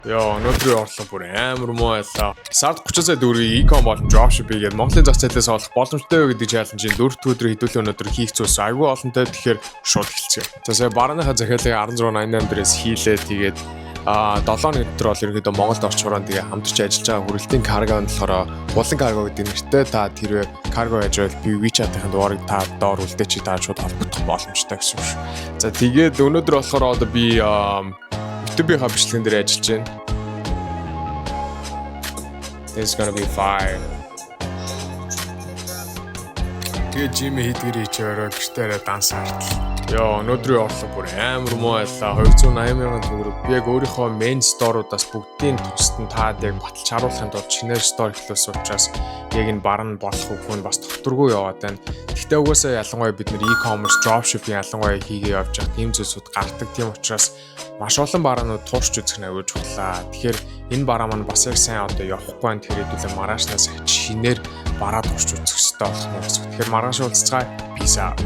Өнөөдрийн орлого бүр амар муу байлаа. Сард 30 сая төгрөгийн e-com болон dropship хийгээд Монголын зах зээлээс олох боломжтой вэ гэдэг чаленжийн 4 өдөр хэдүүлээ өнөөдөр хийх зүйлс айгүй олонтой, тэгэхээр шууд эхэлцгээе. За сая барааныхаа захиалгыг 1688 дээрээс хийлээ. Тэгээд 7 өдөр бол ерөнхийдөө Монголд орчмороо тэгээ хамтарч ажиллаж байгаа хүрээлтийн карго нь болохоор булан карго гэдэг нэртэй. Та тэрвээ карго яаж байвал би WeChat-ийн дугаарыг та доор үлдээ чи та шууд холбогдох боломжтой гэсэн үг шүү. За тэгээд өнөөдөр болохоор одоо би YouTube-ийн бичлэгэн дээр ажиллаж байна. This is gonna be fire. Тэгээд Jimmy хийдгэр хийчихээрээ гэртээ данс хартал. Өнөөдрийн орлого бүр амар муу байлаа. 280 мянган төгрөг. Би яг өөрийнхөө main store-уудаас бүгдийн тусад нь таад яг баталж харуулахын тулд шинээр store эхлүүлсэн учраас яг энэ бар нь болох үгүй нь бас тогтворгүй яваад байна. Гэхдээ угаасаа ялангуяа бид нар e-commerce, dropshipping ялангуяа хийгээ явж байгаа тийм зүйлсүүд гардаг. Тийм учраас маш олон бараанууд туушч үзэх нь аюул чухлаа. Тэгэхээр энэ бараа маань бас яг сайн одоо явахгүй байна. Тэр хэдүүлээ маргаашнаас шинээр бараа туушч үзэх хэрэгтэй болох юм гэсэн. Тэгэхээр маргааш уулзцгаая. Peace out.